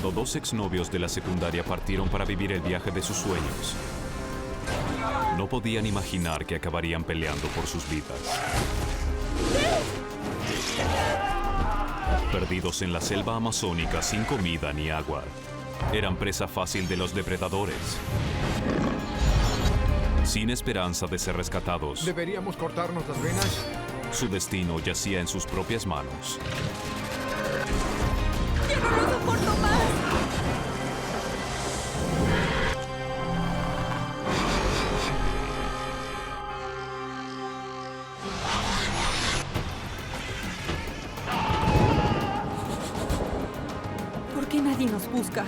cuando dos exnovios de la secundaria partieron para vivir el viaje de sus sueños. No podían imaginar que acabarían peleando por sus vidas. Perdidos en la selva amazónica sin comida ni agua, eran presa fácil de los depredadores. Sin esperanza de ser rescatados, ¿Deberíamos cortarnos las venas? su destino yacía en sus propias manos. ¡Ya no lo soporto más! ¿Por qué nadie nos busca?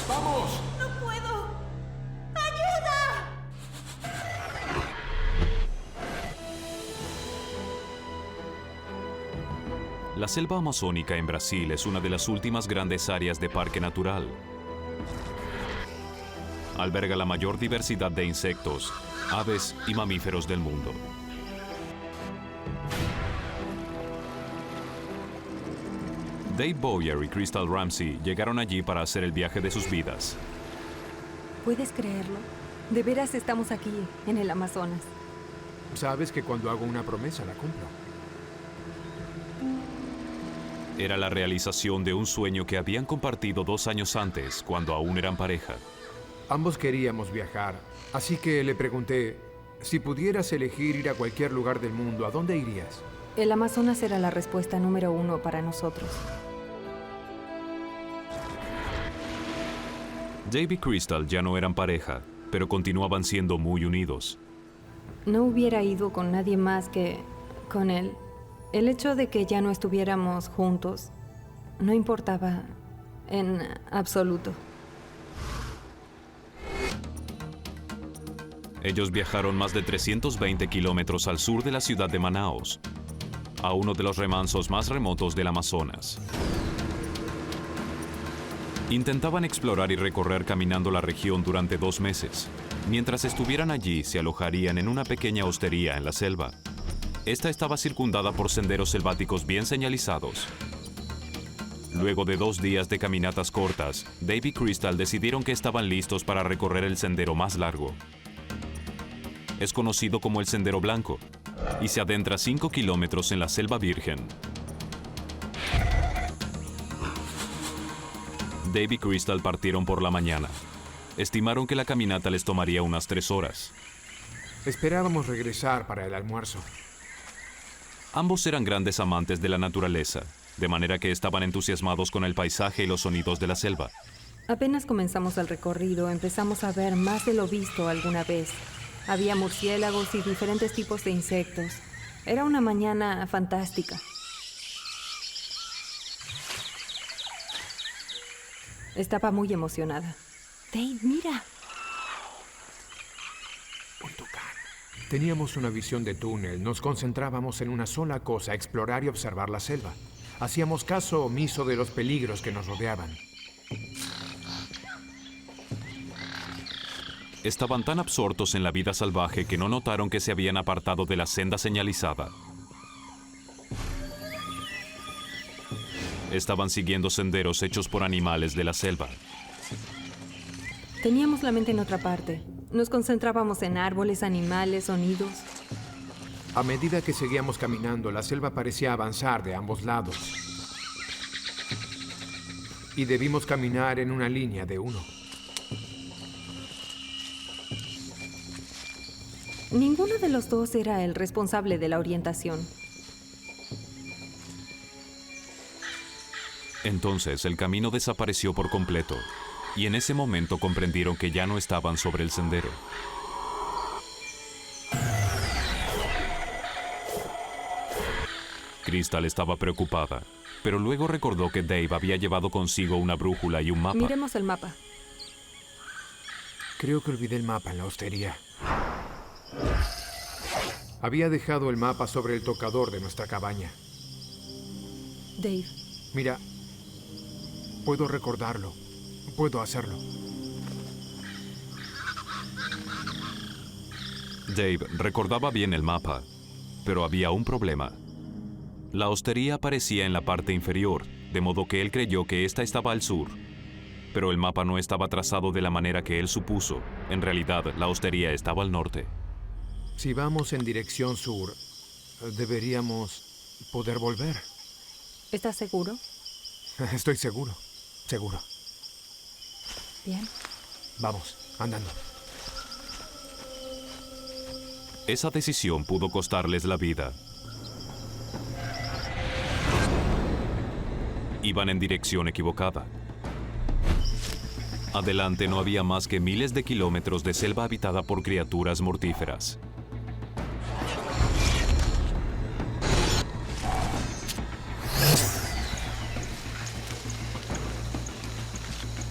¡Vamos! ¡No puedo! ¡Ayuda! La selva amazónica en Brasil es una de las últimas grandes áreas de parque natural. Alberga la mayor diversidad de insectos, aves y mamíferos del mundo. Dave Boyer y Crystal Ramsey llegaron allí para hacer el viaje de sus vidas. ¿Puedes creerlo? De veras estamos aquí, en el Amazonas. Sabes que cuando hago una promesa la cumplo. Era la realización de un sueño que habían compartido 2 años antes, cuando aún eran pareja. Ambos queríamos viajar, así que le pregunté, si pudieras elegir ir a cualquier lugar del mundo, ¿a dónde irías? El Amazonas era la respuesta número 1 para nosotros. Dave y Crystal ya no eran pareja, pero continuaban siendo muy unidos. No hubiera ido con nadie más que con él. El hecho de que ya no estuviéramos juntos no importaba en absoluto. Ellos viajaron más de 320 kilómetros al sur de la ciudad de Manaus, a uno de los remansos más remotos del Amazonas. Intentaban explorar y recorrer caminando la región durante 2 meses. Mientras estuvieran allí, se alojarían en una pequeña hostería en la selva. Esta estaba circundada por senderos selváticos bien señalizados. Luego de 2 días de caminatas cortas, Dave y Crystal decidieron que estaban listos para recorrer el sendero más largo. Es conocido como el Sendero Blanco y se adentra 5 kilómetros en la selva virgen. Dave y Crystal partieron por la mañana. Estimaron que la caminata les tomaría unas 3 horas. Esperábamos regresar para el almuerzo. Ambos eran grandes amantes de la naturaleza, de manera que estaban entusiasmados con el paisaje y los sonidos de la selva. Apenas comenzamos el recorrido, empezamos a ver más de lo visto alguna vez. Había murciélagos y diferentes tipos de insectos. Era una mañana fantástica. Estaba muy emocionada. Dave, mira. Un tucán. Teníamos una visión de túnel. Nos concentrábamos en una sola cosa, explorar y observar la selva. Hacíamos caso omiso de los peligros que nos rodeaban. Estaban tan absortos en la vida salvaje que no notaron que se habían apartado de la senda señalizada. Estaban siguiendo senderos hechos por animales de la selva. Teníamos la mente en otra parte. Nos concentrábamos en árboles, animales, sonidos. A medida que seguíamos caminando, la selva parecía avanzar de ambos lados. Y debimos caminar en una línea de 1. Ninguno de los dos era el responsable de la orientación. Entonces el camino desapareció por completo, y en ese momento comprendieron que ya no estaban sobre el sendero. Crystal estaba preocupada, pero luego recordó que Dave había llevado consigo una brújula y un mapa. Miremos el mapa. Creo que olvidé el mapa en la hostería. Había dejado el mapa sobre el tocador de nuestra cabaña. Dave, Mira, puedo recordarlo. Puedo hacerlo. Dave recordaba bien el mapa, pero había un problema. La hostería aparecía en la parte inferior, de modo que él creyó que ésta estaba al sur. Pero el mapa no estaba trazado de la manera que él supuso. En realidad, la hostería estaba al norte. Si vamos en dirección sur, deberíamos poder volver. ¿Estás seguro? Estoy seguro. Seguro. Bien. Vamos, andando. Esa decisión pudo costarles la vida. Iban en dirección equivocada. Adelante no había más que miles de kilómetros de selva habitada por criaturas mortíferas.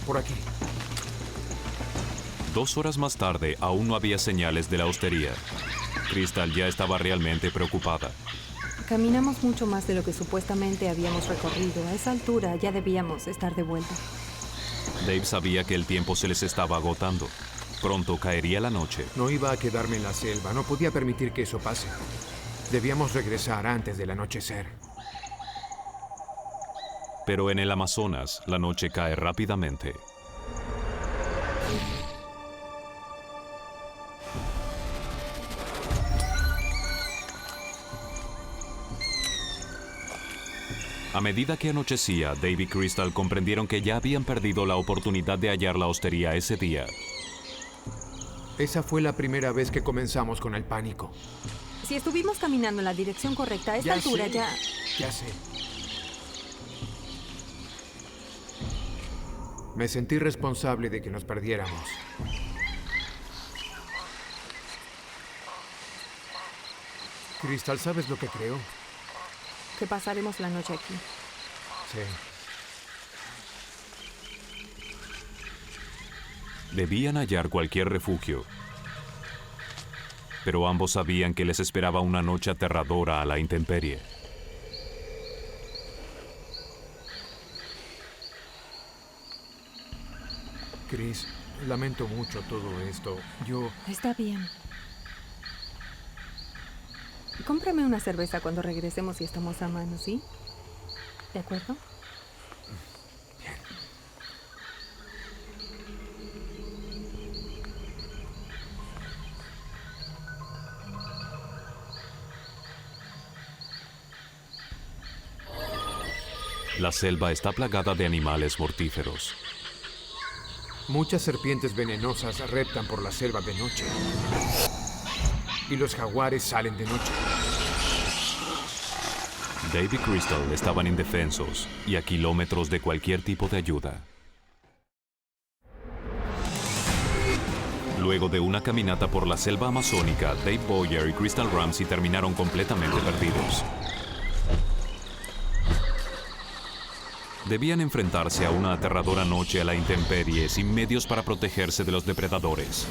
Por aquí. 2 horas más tarde, aún no había señales de la hostería. Crystal ya estaba realmente preocupada. Caminamos mucho más de lo que supuestamente habíamos recorrido. A esa altura ya debíamos estar de vuelta. Dave sabía que el tiempo se les estaba agotando. Pronto caería la noche. No iba a quedarme en la selva. No podía permitir que eso pase. Debíamos regresar antes del anochecer. Pero en el Amazonas, la noche cae rápidamente. A medida que anochecía, Dave y Crystal comprendieron que ya habían perdido la oportunidad de hallar la hostería ese día. Esa fue la primera vez que comenzamos con el pánico. Si estuvimos caminando en la dirección correcta, a esta altura ya... Ya sé. Me sentí responsable de que nos perdiéramos. Crystal, ¿sabes lo que creo? Que pasaremos la noche aquí. Sí. Debían hallar cualquier refugio. Pero ambos sabían que les esperaba una noche aterradora a la intemperie. Chris, lamento mucho todo esto. Está bien. Cómprame una cerveza cuando regresemos y estamos a mano, ¿sí? ¿De acuerdo? Bien. La selva está plagada de animales mortíferos. Muchas serpientes venenosas reptan por la selva de noche. Y los jaguares salen de noche. Dave y Crystal estaban indefensos y a kilómetros de cualquier tipo de ayuda. Luego de una caminata por la selva amazónica, Dave Boyer y Crystal Ramsey terminaron completamente perdidos. Debían enfrentarse a una aterradora noche a la intemperie sin medios para protegerse de los depredadores.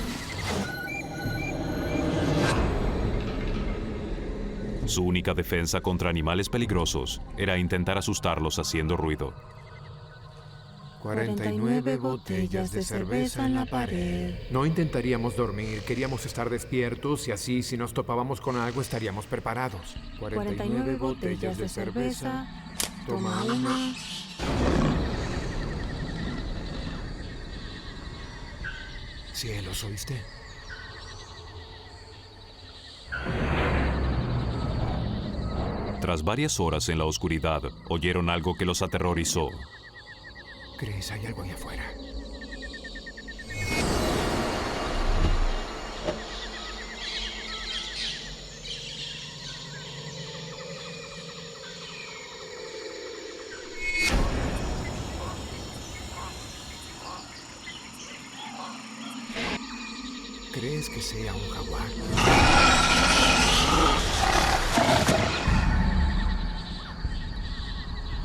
Su única defensa contra animales peligrosos era intentar asustarlos haciendo ruido. 49 botellas de cerveza en la pared. No intentaríamos dormir, queríamos estar despiertos y así si nos topábamos con algo estaríamos preparados. 49 botellas de cerveza. Toma una. Cielos, ¿oíste? Tras varias horas en la oscuridad, oyeron algo que los aterrorizó. Chris, hay algo ahí afuera. ¿Crees que sea un jaguar?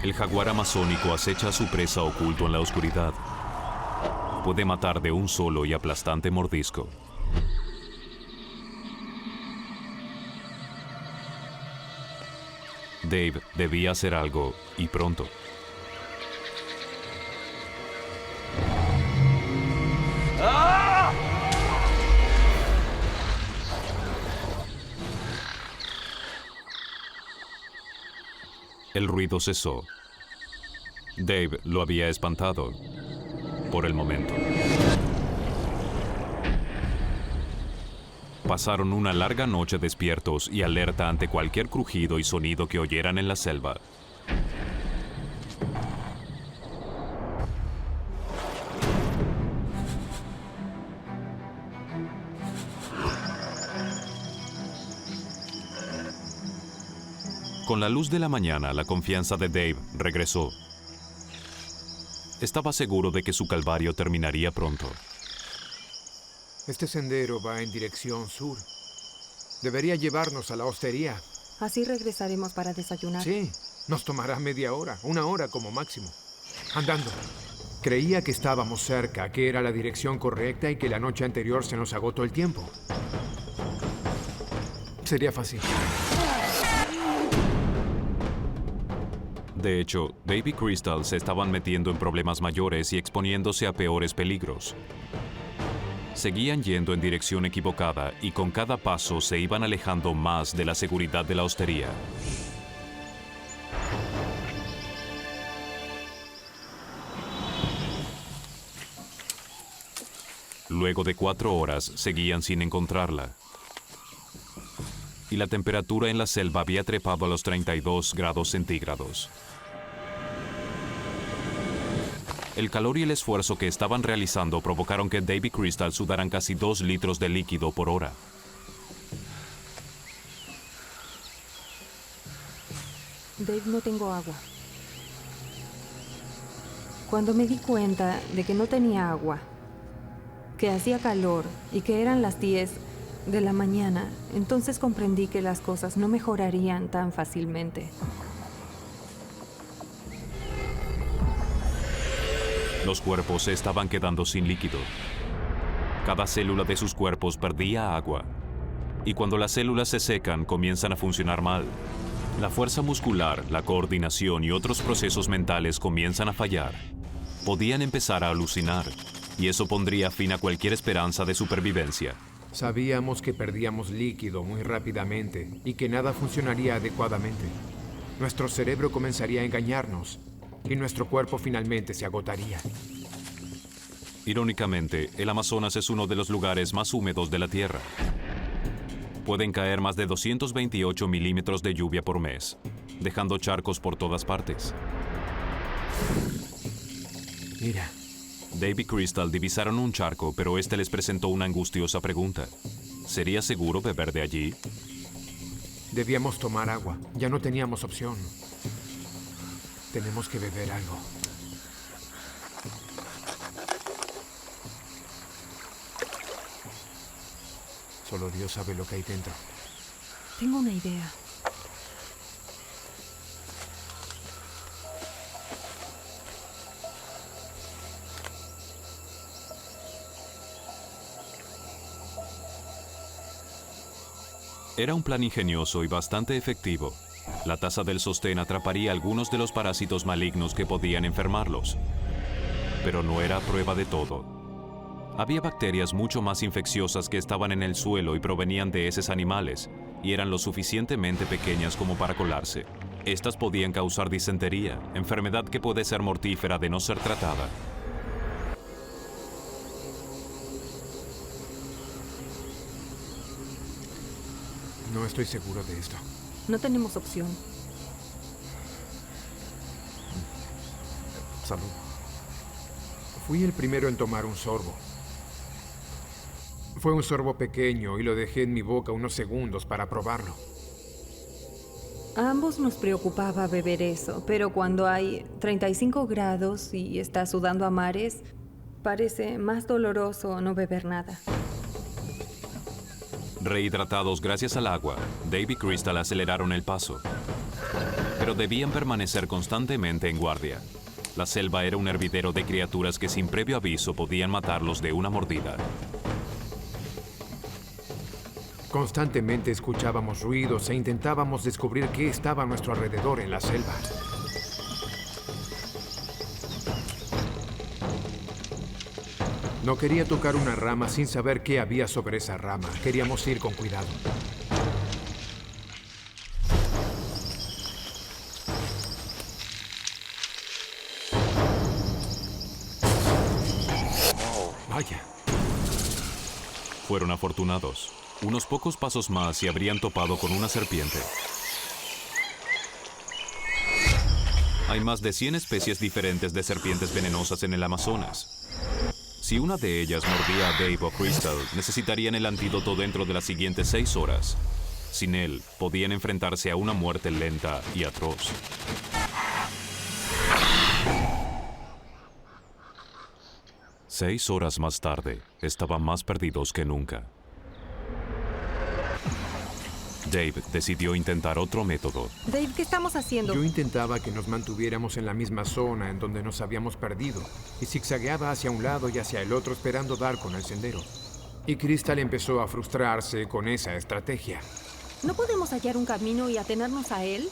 El jaguar amazónico acecha a su presa oculto en la oscuridad. Puede matar de un solo y aplastante mordisco. Dave debía hacer algo, y pronto. El ruido cesó. Dave lo había espantado, por el momento. Pasaron una larga noche despiertos y alerta ante cualquier crujido y sonido que oyeran en la selva. Con la luz de la mañana, la confianza de Dave regresó. Estaba seguro de que su calvario terminaría pronto. Este sendero va en dirección sur. Debería llevarnos a la hostería. Así regresaremos para desayunar. Sí, nos tomará media hora, 1 hora como máximo. Andando. Creía que estábamos cerca, que era la dirección correcta y que la noche anterior se nos agotó el tiempo. Sería fácil. De hecho, Dave y Crystal se estaban metiendo en problemas mayores y exponiéndose a peores peligros. Seguían yendo en dirección equivocada y con cada paso se iban alejando más de la seguridad de la hostería. Luego de 4 horas, seguían sin encontrarla. Y la temperatura en la selva había trepado a los 32 grados centígrados. El calor y el esfuerzo que estaban realizando provocaron que Dave y Crystal sudaran casi 2 litros de líquido por hora. Dave, no tengo agua. Cuando me di cuenta de que no tenía agua, que hacía calor y que eran las 10 de la mañana, entonces comprendí que las cosas no mejorarían tan fácilmente. Los cuerpos se estaban quedando sin líquido. Cada célula de sus cuerpos perdía agua. Y cuando las células se secan, comienzan a funcionar mal. La fuerza muscular, la coordinación y otros procesos mentales comienzan a fallar. Podían empezar a alucinar, y eso pondría fin a cualquier esperanza de supervivencia. Sabíamos que perdíamos líquido muy rápidamente y que nada funcionaría adecuadamente. Nuestro cerebro comenzaría a engañarnos y nuestro cuerpo finalmente se agotaría. Irónicamente, el Amazonas es uno de los lugares más húmedos de la Tierra. Pueden caer más de 228 milímetros de lluvia por mes, dejando charcos por todas partes. Mira. Dave y Crystal divisaron un charco, pero este les presentó una angustiosa pregunta. ¿Sería seguro beber de allí? Debíamos tomar agua. Ya no teníamos opción. Tenemos que beber algo. Solo Dios sabe lo que hay dentro. Tengo una idea. Era un plan ingenioso y bastante efectivo. La taza del sostén atraparía algunos de los parásitos malignos que podían enfermarlos. Pero no era prueba de todo. Había bacterias mucho más infecciosas que estaban en el suelo y provenían de heces animales, y eran lo suficientemente pequeñas como para colarse. Estas podían causar disentería, enfermedad que puede ser mortífera de no ser tratada. No estoy seguro de esto. No tenemos opción. Salud. Fui el primero en tomar un sorbo. Fue un sorbo pequeño y lo dejé en mi boca unos segundos para probarlo. A ambos nos preocupaba beber eso, pero cuando hay 35 grados y estás sudando a mares, parece más doloroso no beber nada. Rehidratados gracias al agua, Dave y Crystal aceleraron el paso. Pero debían permanecer constantemente en guardia. La selva era un hervidero de criaturas que sin previo aviso podían matarlos de una mordida. Constantemente escuchábamos ruidos e intentábamos descubrir qué estaba a nuestro alrededor en la selva. No quería tocar una rama sin saber qué había sobre esa rama. Queríamos ir con cuidado. Vaya. Fueron afortunados. Unos pocos pasos más y habrían topado con una serpiente. Hay más de 100 especies diferentes de serpientes venenosas en el Amazonas. Si una de ellas mordía a Dave o Crystal, necesitarían el antídoto dentro de las siguientes 6 horas. Sin él, podían enfrentarse a una muerte lenta y atroz. Seis horas más tarde, estaban más perdidos que nunca. Dave decidió intentar otro método. Dave, ¿qué estamos haciendo? Yo intentaba que nos mantuviéramos en la misma zona en donde nos habíamos perdido y zigzagueaba hacia un lado y hacia el otro esperando dar con el sendero. Y Crystal empezó a frustrarse con esa estrategia. ¿No podemos hallar un camino y atenernos a él?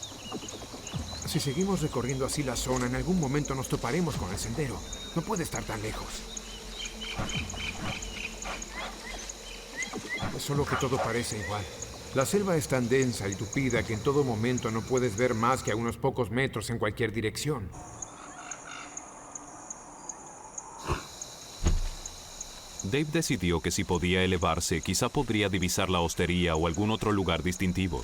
Si seguimos recorriendo así la zona, en algún momento nos toparemos con el sendero. No puede estar tan lejos. Solo que todo parece igual. La selva es tan densa y tupida que en todo momento no puedes ver más que a unos pocos metros en cualquier dirección. Dave decidió que si podía elevarse, quizá podría divisar la hostería o algún otro lugar distintivo.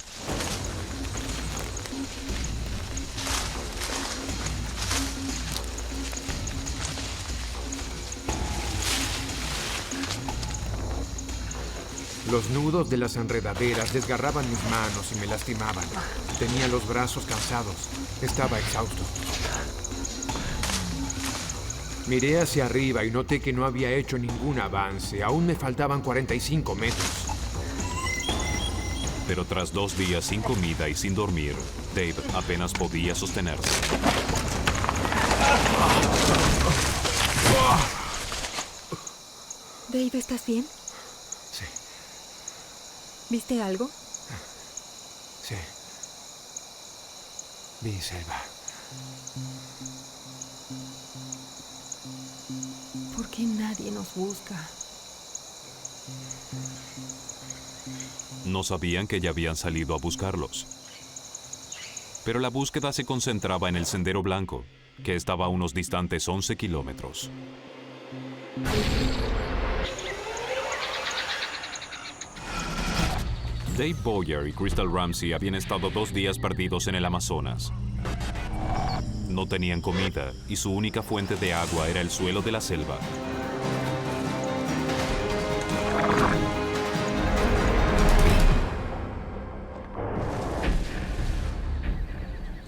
Los nudos de las enredaderas desgarraban mis manos y me lastimaban. Tenía los brazos cansados. Estaba exhausto. Miré hacia arriba y noté que no había hecho ningún avance. Aún me faltaban 45 metros. Pero tras 2 días sin comida y sin dormir, Dave apenas podía sostenerse. Dave, ¿estás bien? Sí, ¿Viste algo? sí. Vi selva. ¿Por qué nadie nos busca? No sabían que ya habían salido a buscarlos. Pero la búsqueda se concentraba en el Sendero Blanco, que estaba a unos distantes 11 kilómetros. Dave Boyer y Crystal Ramsey habían estado 2 días perdidos en el Amazonas. No tenían comida y su única fuente de agua era el suelo de la selva.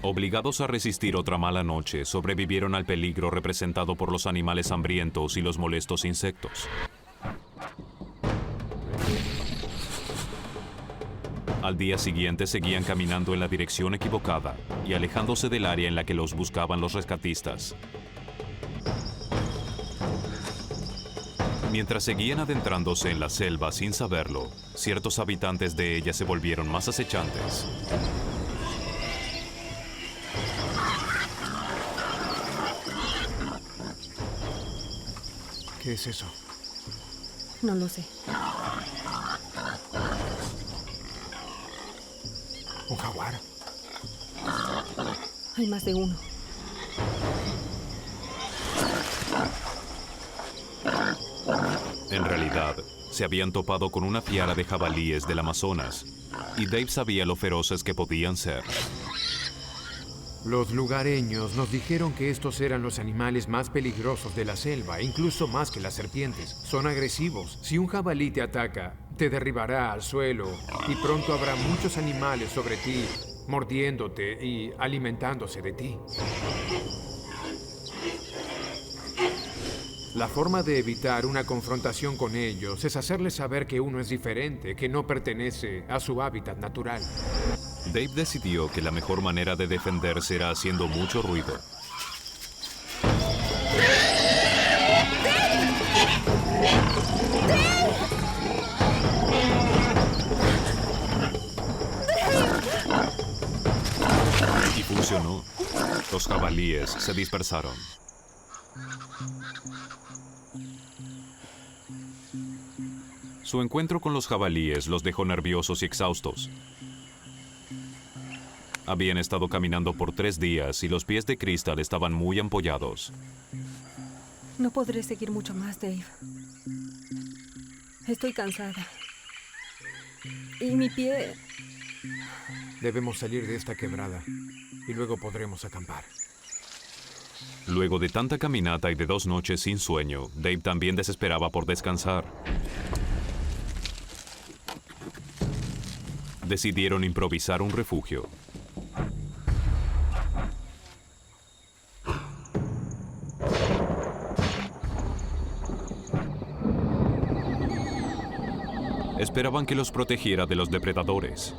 Obligados a resistir otra mala noche, sobrevivieron al peligro representado por los animales hambrientos y los molestos insectos. Al día siguiente seguían caminando en la dirección equivocada y alejándose del área en la que los buscaban los rescatistas. Mientras seguían adentrándose en la selva sin saberlo, ciertos habitantes de ella se volvieron más acechantes. ¿Qué es eso? No lo sé. ¿Un jaguar? Hay más de uno. En realidad, se habían topado con una fiara de jabalíes del Amazonas, y Dave sabía lo feroces que podían ser. Los lugareños nos dijeron que estos eran los animales más peligrosos de la selva, incluso más que las serpientes. Son agresivos. Si un jabalí te ataca, te derribará al suelo y pronto habrá muchos animales sobre ti, mordiéndote y alimentándose de ti. La forma de evitar una confrontación con ellos es hacerles saber que uno es diferente, que no pertenece a su hábitat natural. Dave decidió que la mejor manera de defenderse era haciendo mucho ruido. Y funcionó. Los jabalíes se dispersaron. Su encuentro con los jabalíes los dejó nerviosos y exhaustos. Habían estado caminando por 3 días y los pies de Crystal estaban muy ampollados. No podré seguir mucho más, Dave. Estoy cansada. Y mi pie... Debemos salir de esta quebrada y luego podremos acampar. Luego de tanta caminata y de 2 noches sin sueño, Dave también desesperaba por descansar. Decidieron improvisar un refugio. Esperaban que los protegiera de los depredadores.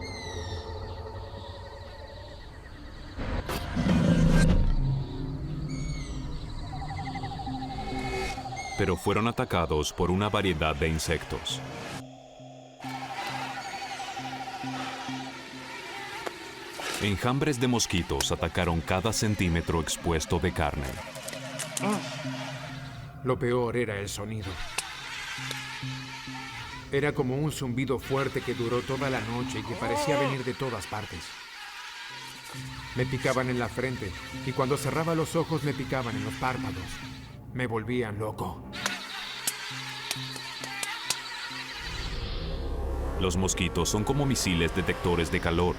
Pero fueron atacados por una variedad de insectos. Enjambres de mosquitos atacaron cada centímetro expuesto de carne. Lo peor era el sonido. Era como un zumbido fuerte que duró toda la noche y que parecía venir de todas partes. Me picaban en la frente y cuando cerraba los ojos me picaban en los párpados. Me volvían loco. Los mosquitos son como misiles detectores de calor.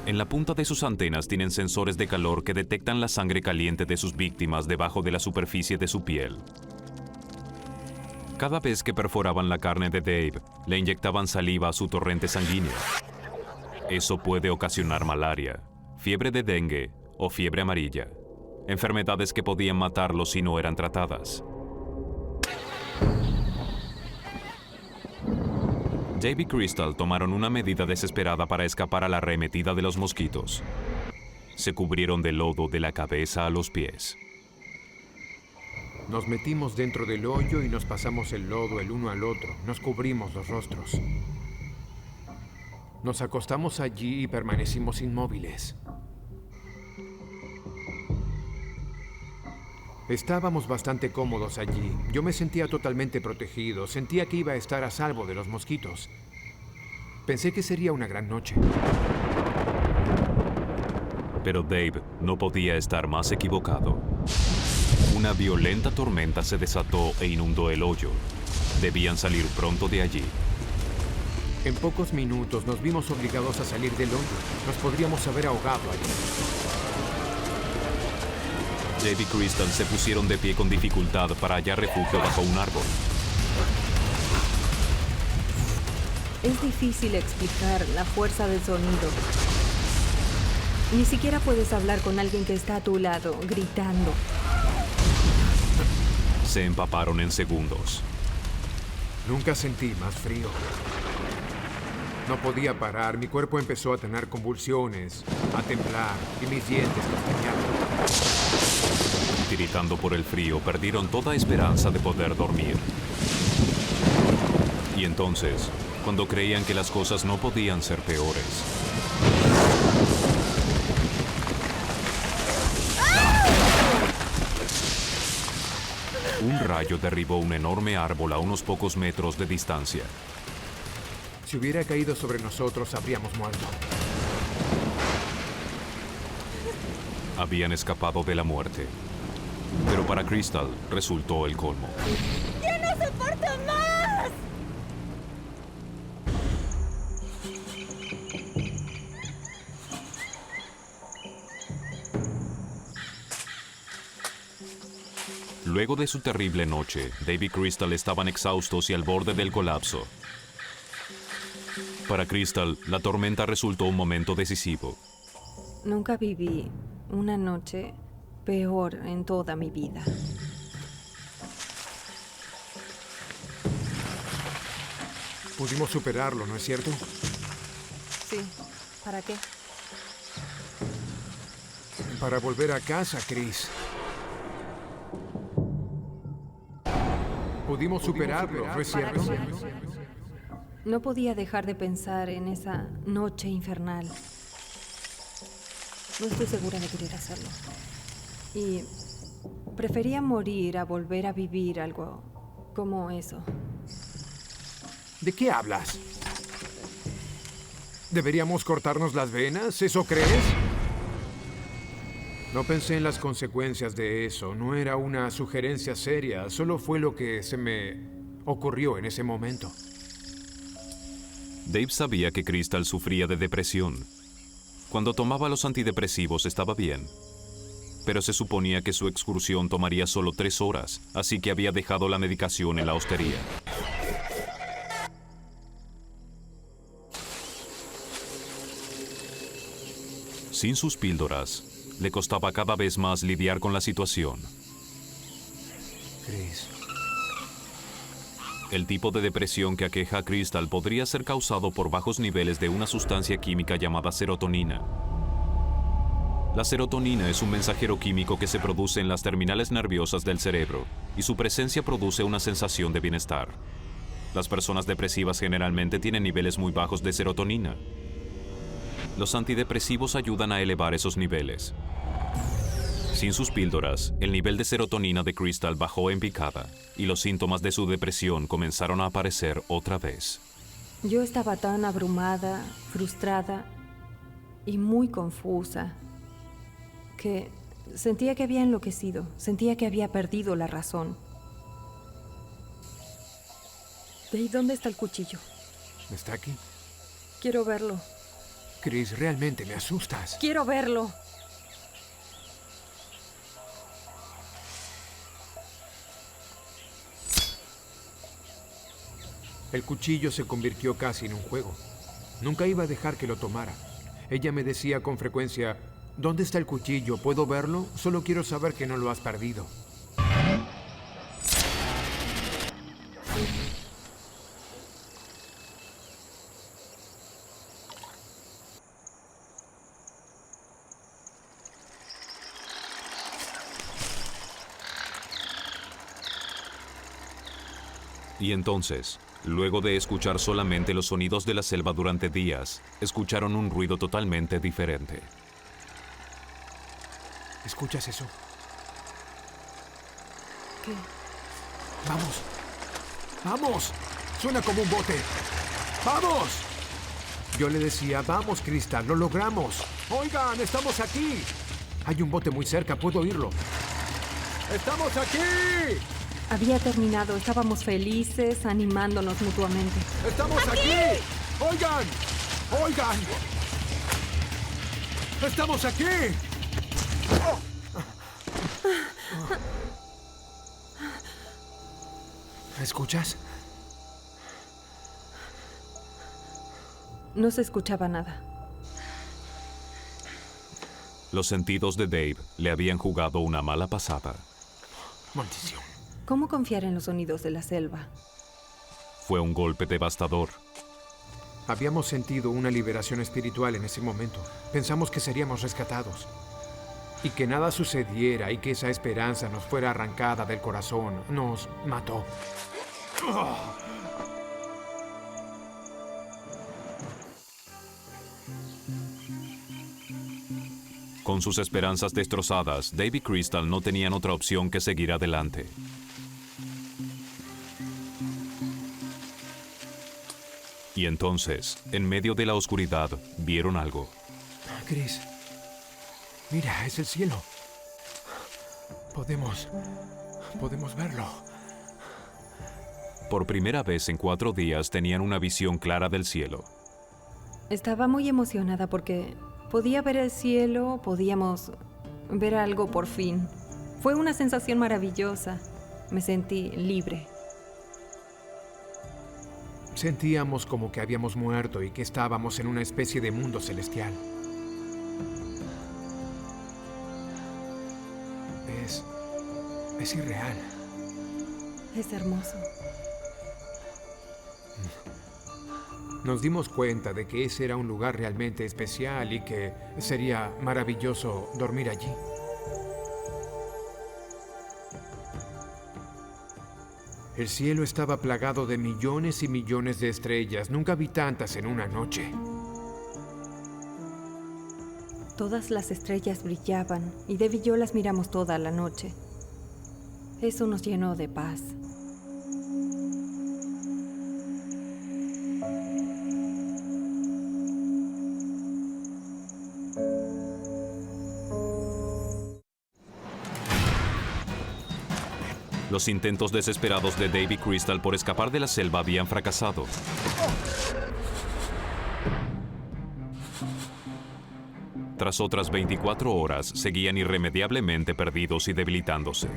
En la punta de sus antenas tienen sensores de calor que detectan la sangre caliente de sus víctimas debajo de la superficie de su piel. Cada vez que perforaban la carne de Dave, le inyectaban saliva a su torrente sanguíneo. Eso puede ocasionar malaria, fiebre de dengue o fiebre amarilla, enfermedades que podían matarlo si no eran tratadas. Dave y Crystal tomaron una medida desesperada para escapar a la arremetida de los mosquitos. Se cubrieron de lodo de la cabeza a los pies. Nos metimos dentro del hoyo y nos pasamos el lodo el uno al otro. Nos cubrimos los rostros. Nos acostamos allí y permanecimos inmóviles. Estábamos bastante cómodos allí. Yo me sentía totalmente protegido. Sentía que iba a estar a salvo de los mosquitos. Pensé que sería una gran noche. Pero Dave no podía estar más equivocado. Una violenta tormenta se desató e inundó el hoyo. Debían salir pronto de allí. En pocos minutos nos vimos obligados a salir del hoyo. Nos podríamos haber ahogado allí. Dave y Crystal se pusieron de pie con dificultad para hallar refugio bajo un árbol. Es difícil explicar la fuerza del sonido. Ni siquiera puedes hablar con alguien que está a tu lado, gritando. Se empaparon en segundos. Nunca sentí más frío. No podía parar. Mi cuerpo empezó a tener convulsiones, a temblar y mis dientes castañaban. Tiritando por el frío, perdieron toda esperanza de poder dormir. Y entonces, cuando creían que las cosas no podían ser peores, un rayo derribó un enorme árbol a unos pocos metros de distancia. Si hubiera caído sobre nosotros, habríamos muerto. Habían escapado de la muerte. Pero para Crystal resultó el colmo. ¡Ya no soporto más! Luego de su terrible noche, Dave y Crystal estaban exhaustos y al borde del colapso. Para Crystal, la tormenta resultó un momento decisivo. Nunca viví una noche peor en toda mi vida. Pudimos superarlo, ¿no es cierto? Sí. ¿Para qué? Para volver a casa, Chris. Pudimos superarlo, ¿no es cierto? No podía dejar de pensar en esa noche infernal. No estoy segura de querer hacerlo. Y prefería morir a volver a vivir algo como eso. ¿De qué hablas? ¿Deberíamos cortarnos las venas? ¿Eso crees? No pensé en las consecuencias de eso. No era una sugerencia seria. Solo fue lo que se me ocurrió en ese momento. Dave sabía que Crystal sufría de depresión. Cuando tomaba los antidepresivos estaba bien, pero se suponía que su excursión tomaría solo 3 horas, así que había dejado la medicación en la hostería. Sin sus píldoras, le costaba cada vez más lidiar con la situación. Chris, El tipo de depresión que aqueja a Crystal podría ser causado por bajos niveles de una sustancia química llamada serotonina. La serotonina es un mensajero químico que se produce en las terminales nerviosas del cerebro, y su presencia produce una sensación de bienestar. Las personas depresivas generalmente tienen niveles muy bajos de serotonina. Los antidepresivos ayudan a elevar esos niveles. Sin sus píldoras, el nivel de serotonina de Crystal bajó en picada y los síntomas de su depresión comenzaron a aparecer otra vez. Yo estaba tan abrumada, frustrada y muy confusa que sentía que había enloquecido, sentía que había perdido la razón. Dave, ¿dónde está el cuchillo? ¿está aquí? Quiero verlo. Chris, realmente me asustas. ¡Quiero verlo! El cuchillo se convirtió casi en un juego. Nunca iba a dejar que lo tomara. Ella me decía con frecuencia, ¿dónde está el cuchillo? ¿Puedo verlo? Solo quiero saber que no lo has perdido. Y entonces, luego de escuchar solamente los sonidos de la selva durante días, escucharon un ruido totalmente diferente. ¿Escuchas eso? ¿Qué? ¡Vamos! ¡Vamos! Suena como un bote. ¡Vamos! Yo le decía, vamos, Crystal, lo logramos. Oigan, estamos aquí. Hay un bote muy cerca, puedo oírlo. ¡Estamos aquí! Había terminado, estábamos felices, animándonos mutuamente. ¡Estamos aquí! ¡Oigan! ¡Oigan! ¡Estamos aquí! ¿Escuchas? No se escuchaba nada. Los sentidos de Dave le habían jugado una mala pasada. Maldición. ¿Cómo confiar en los sonidos de la selva? Fue un golpe devastador. Habíamos sentido una liberación espiritual en ese momento. Pensamos que seríamos rescatados. Y que nada sucediera y que esa esperanza nos fuera arrancada del corazón nos mató. Con sus esperanzas destrozadas, Dave y Crystal no tenían otra opción que seguir adelante. Y entonces, en medio de la oscuridad, vieron algo. Chris, mira, es el cielo. Podemos verlo. Por primera vez en 4 días tenían una visión clara del cielo. Estaba muy emocionada porque podía ver el cielo, podíamos ver algo por fin. Fue una sensación maravillosa. Me sentí libre. Sentíamos como que habíamos muerto y que estábamos en una especie de mundo celestial. Es irreal. Es hermoso. Nos dimos cuenta de que ese era un lugar realmente especial y que sería maravilloso dormir allí. El cielo estaba plagado de millones y millones de estrellas. Nunca vi tantas en una noche. Todas las estrellas brillaban y Dave y yo las miramos toda la noche. Eso nos llenó de paz. Los intentos desesperados de Dave y Crystal por escapar de la selva habían fracasado. Tras otras 24 horas, seguían irremediablemente perdidos y debilitándose.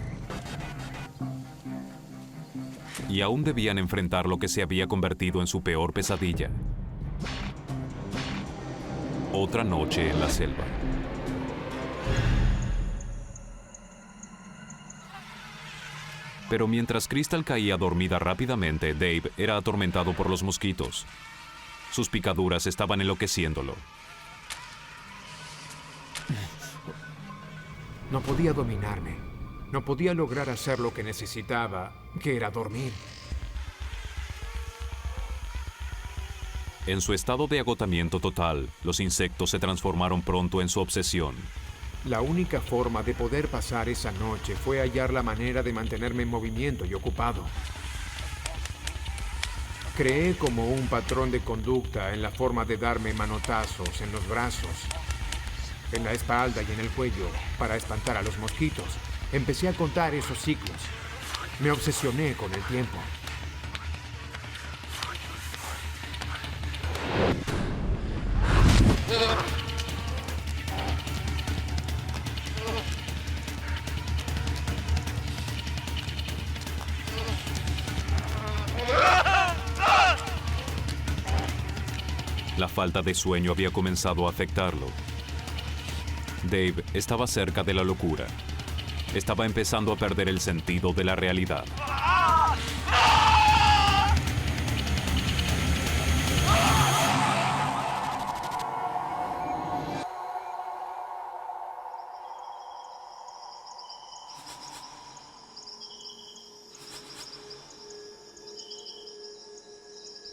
Y aún debían enfrentar lo que se había convertido en su peor pesadilla. Otra noche en la selva. Pero mientras Crystal caía dormida rápidamente, Dave era atormentado por los mosquitos. Sus picaduras estaban enloqueciéndolo. No podía dominarme. No podía lograr hacer lo que necesitaba, que era dormir. En su estado de agotamiento total, los insectos se transformaron pronto en su obsesión. La única forma de poder pasar esa noche fue hallar la manera de mantenerme en movimiento y ocupado. Creé como un patrón de conducta en la forma de darme manotazos en los brazos, en la espalda y en el cuello para espantar a los mosquitos. Empecé a contar esos ciclos. Me obsesioné con el tiempo. La falta de sueño había comenzado a afectarlo. Dave estaba cerca de la locura. Estaba empezando a perder el sentido de la realidad.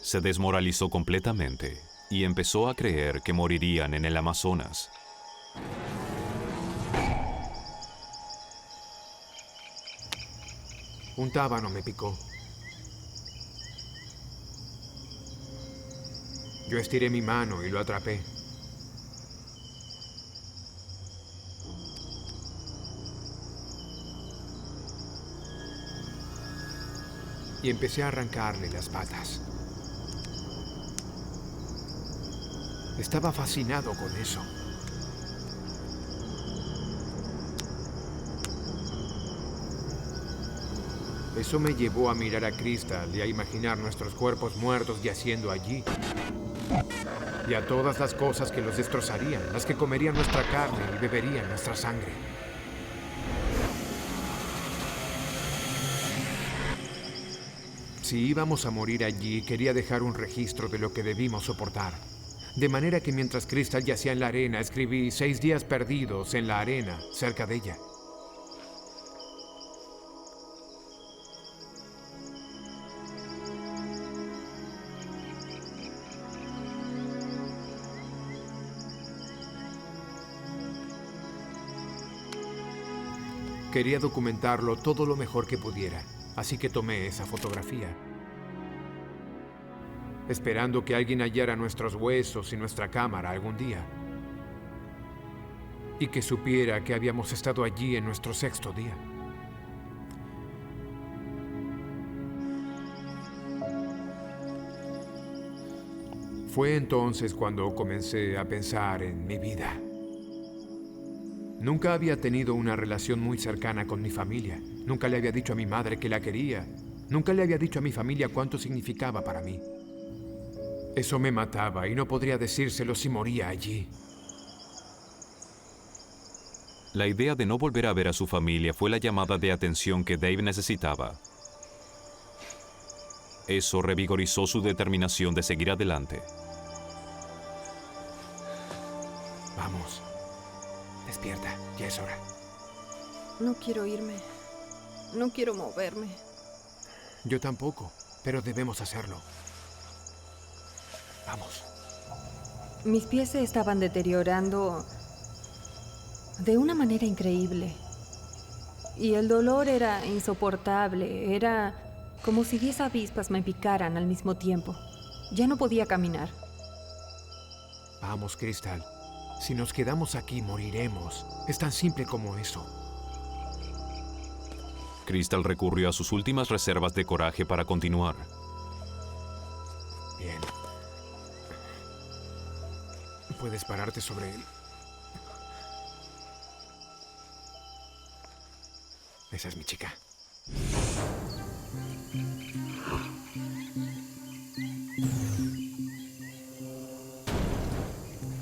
Se desmoralizó completamente y empezó a creer que morirían en el Amazonas. Un tábano me picó. Yo estiré mi mano y lo atrapé. Y empecé a arrancarle las patas. Estaba fascinado con eso. Eso me llevó a mirar a Crystal y a imaginar nuestros cuerpos muertos yaciendo allí. Y a todas las cosas que los destrozarían, las que comerían nuestra carne y beberían nuestra sangre. Si íbamos a morir allí, quería dejar un registro de lo que debimos soportar. De manera que mientras Crystal yacía en la arena, escribí 6 días perdidos en la arena, cerca de ella. Quería documentarlo todo lo mejor que pudiera, así que tomé esa fotografía. Esperando que alguien hallara nuestros huesos y nuestra cámara algún día. Y que supiera que habíamos estado allí en nuestro 6º día. Fue entonces cuando comencé a pensar en mi vida. Nunca había tenido una relación muy cercana con mi familia. Nunca le había dicho a mi madre que la quería. Nunca le había dicho a mi familia cuánto significaba para mí. Eso me mataba y no podría decírselo si moría allí. La idea de no volver a ver a su familia fue la llamada de atención que Dave necesitaba. Eso revigorizó su determinación de seguir adelante. Vamos. Despierta, ya es hora. No quiero irme. No quiero moverme. Yo tampoco, pero debemos hacerlo. Vamos. Mis pies se estaban deteriorando de una manera increíble. Y el dolor era insoportable. Era como si 10 avispas me picaran al mismo tiempo. Ya no podía caminar. Vamos, Crystal. Si nos quedamos aquí, moriremos. Es tan simple como eso. Crystal recurrió a sus últimas reservas de coraje para continuar. Bien. Puedes pararte sobre él. Esa es mi chica.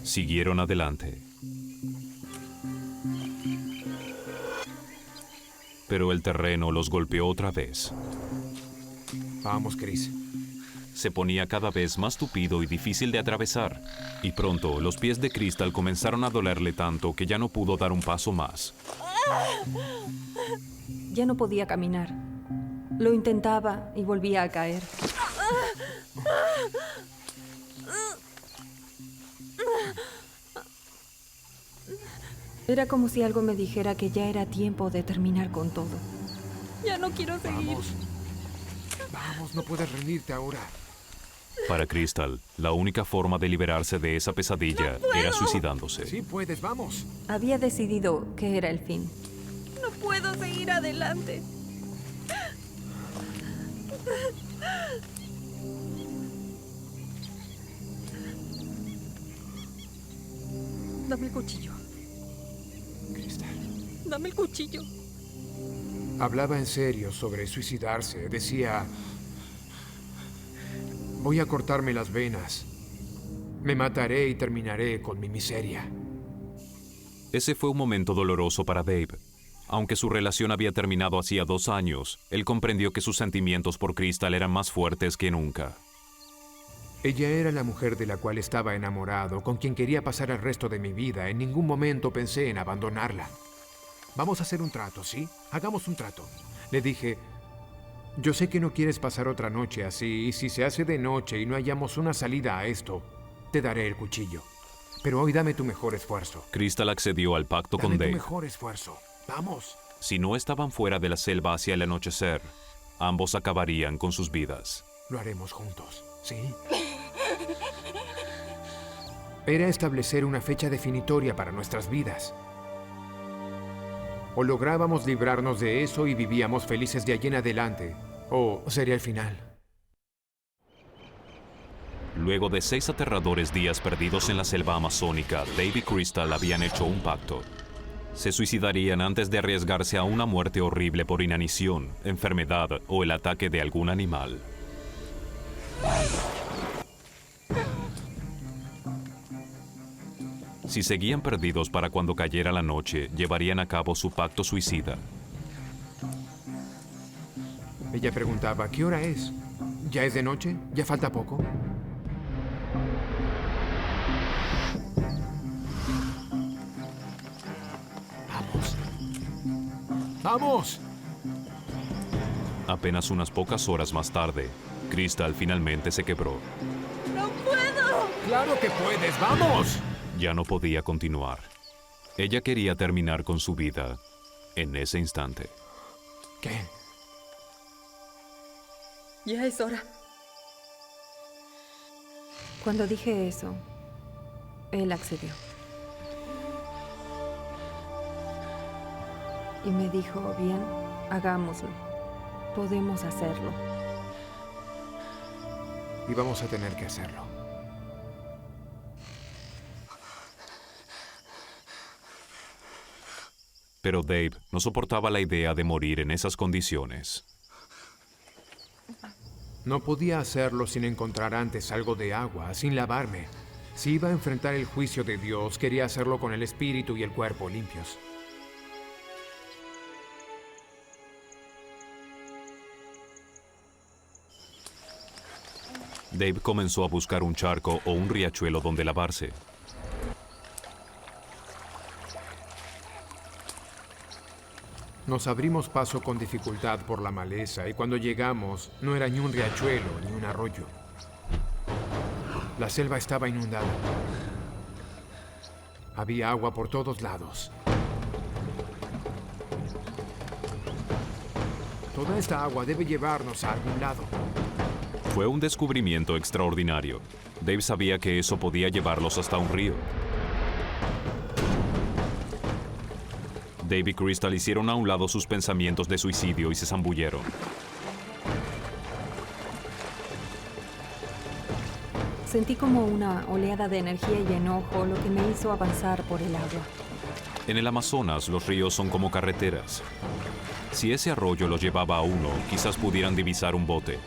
Siguieron adelante. Pero el terreno los golpeó otra vez. Vamos, Chris. Se ponía cada vez más tupido y difícil de atravesar. Y pronto los pies de Crystal comenzaron a dolerle tanto que ya no pudo dar un paso más. Ya no podía caminar. Lo intentaba y volvía a caer. Era como si algo me dijera que ya era tiempo de terminar con todo. Ya no quiero seguir. Vamos. Vamos, no puedes rendirte ahora. Para Crystal, la única forma de liberarse de esa pesadilla era suicidándose. Sí puedes, vamos. Había decidido que era el fin. No puedo seguir adelante. Dame el cuchillo. Crystal. Dame el cuchillo. Hablaba en serio sobre suicidarse. Decía... Voy a cortarme las venas. Me mataré y terminaré con mi miseria. Ese fue un momento doloroso para Dave. Aunque su relación había terminado hacía 2 años, él comprendió que sus sentimientos por Crystal eran más fuertes que nunca. Ella era la mujer de la cual estaba enamorado, con quien quería pasar el resto de mi vida. En ningún momento pensé en abandonarla. Vamos a hacer un trato, ¿sí? Hagamos un trato. Le dije, yo sé que no quieres pasar otra noche así, y si se hace de noche y no hallamos una salida a esto, te daré el cuchillo. Pero hoy dame tu mejor esfuerzo. Crystal accedió al pacto con Dame tu Dave. mejor esfuerzo. Vamos. Si no estaban fuera de la selva hacia el anochecer, ambos acabarían con sus vidas. Lo haremos juntos, ¿sí? Era establecer una fecha definitoria para nuestras vidas. O lográbamos librarnos de eso y vivíamos felices de allí en adelante, o sería el final. Luego de 6 aterradores días perdidos en la selva amazónica, Dave y Crystal habían hecho un pacto. Se suicidarían antes de arriesgarse a una muerte horrible por inanición, enfermedad o el ataque de algún animal. Si seguían perdidos para cuando cayera la noche, llevarían a cabo su pacto suicida. Ella preguntaba, ¿qué hora es? ¿Ya es de noche? ¿Ya falta poco? ¡Vamos! ¡Vamos! Apenas unas pocas horas más tarde, Crystal finalmente se quebró. ¡No puedo! ¡Claro que puedes! ¡Vamos! Ya no podía continuar. Ella quería terminar con su vida en ese instante. ¿Qué? Ya es hora. Cuando dije eso, él accedió. Y me dijo, bien, hagámoslo. Podemos hacerlo. Y vamos a tener que hacerlo. Pero Dave no soportaba la idea de morir en esas condiciones. No podía hacerlo sin encontrar antes algo de agua, sin lavarme. Si iba a enfrentar el juicio de Dios, quería hacerlo con el espíritu y el cuerpo limpios. Dave comenzó a buscar un charco o un riachuelo donde lavarse. Nos abrimos paso con dificultad por la maleza y cuando llegamos no era ni un riachuelo ni un arroyo. La selva estaba inundada. Había agua por todos lados. Toda esta agua debe llevarnos a algún lado. Fue un descubrimiento extraordinario. Dave sabía que eso podía llevarlos hasta un río. Dave y Crystal hicieron a un lado sus pensamientos de suicidio y se zambulleron. Sentí como una oleada de energía y enojo, lo que me hizo avanzar por el agua. En el Amazonas, los ríos son como carreteras. Si ese arroyo los llevaba a uno, quizás pudieran divisar un bote.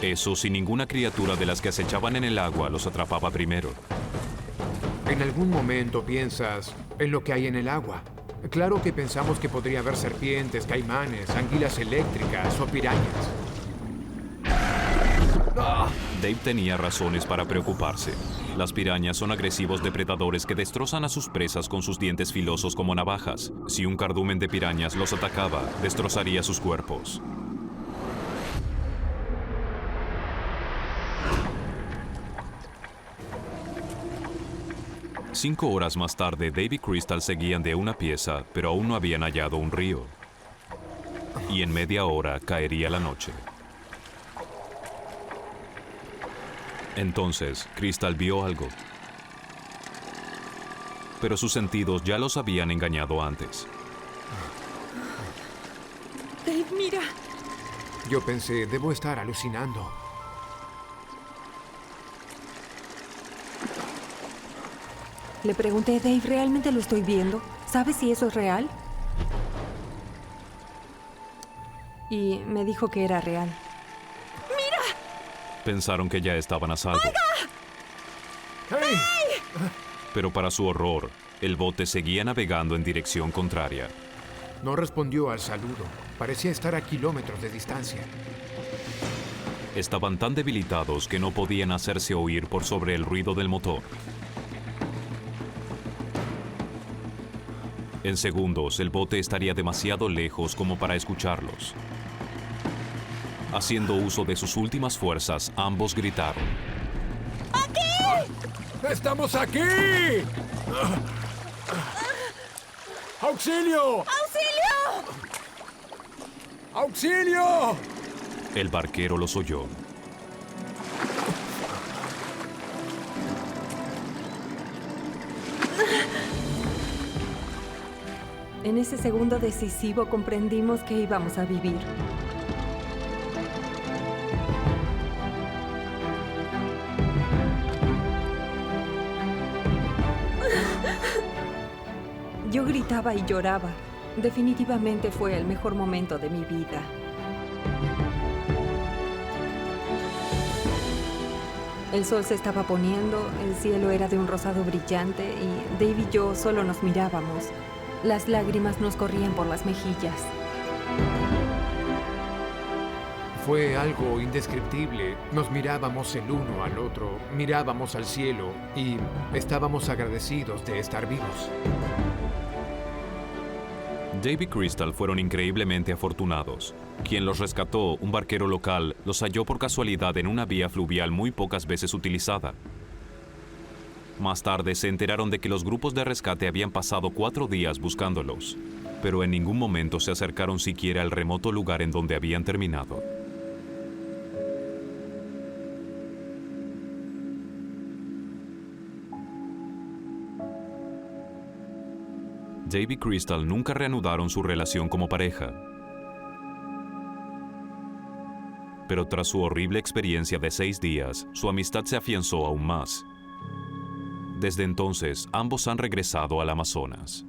Eso si ninguna criatura de las que acechaban en el agua los atrapaba primero. En algún momento piensas en lo que hay en el agua. Claro que pensamos que podría haber serpientes, caimanes, anguilas eléctricas o pirañas. Dave tenía razones para preocuparse. Las pirañas son agresivos depredadores que destrozan a sus presas con sus dientes filosos como navajas. Si un cardumen de pirañas los atacaba, destrozaría sus cuerpos. Cinco horas más tarde, Dave y Crystal seguían de una pieza, pero aún no habían hallado un río. Y en media hora caería la noche. Entonces, Crystal vio algo. Pero sus sentidos ya los habían engañado antes. Dave, mira. Yo pensé, debo estar alucinando. Le pregunté, Dave, ¿realmente lo estoy viendo? ¿Sabes si eso es real? Y me dijo que era real. Pensaron que ya estaban a salvo. ¡Hey! Pero para su horror, el bote seguía navegando en dirección contraria. No respondió al saludo. Parecía estar a kilómetros de distancia. Estaban tan debilitados que no podían hacerse oír por sobre el ruido del motor. En segundos, el bote estaría demasiado lejos como para escucharlos. Haciendo uso de sus últimas fuerzas, ambos gritaron. ¡Estamos aquí! ¡Auxilio! ¡Auxilio! ¡Auxilio! El barquero los oyó. En ese segundo decisivo comprendimos que íbamos a vivir. Yo gritaba y lloraba. Definitivamente fue el mejor momento de mi vida. El sol se estaba poniendo, el cielo era de un rosado brillante y Dave y yo solo nos mirábamos. Las lágrimas nos corrían por las mejillas. Fue algo indescriptible. Nos mirábamos el uno al otro, mirábamos al cielo y estábamos agradecidos de estar vivos. Dave y Crystal fueron increíblemente afortunados. Quien los rescató, un barquero local, los halló por casualidad en una vía fluvial muy pocas veces utilizada. Más tarde se enteraron de que los grupos de rescate habían pasado 4 días buscándolos, pero en ningún momento se acercaron siquiera al remoto lugar en donde habían terminado. Dave y Crystal nunca reanudaron su relación como pareja. Pero tras su horrible experiencia de 6 días, su amistad se afianzó aún más. Desde entonces, ambos han regresado al Amazonas.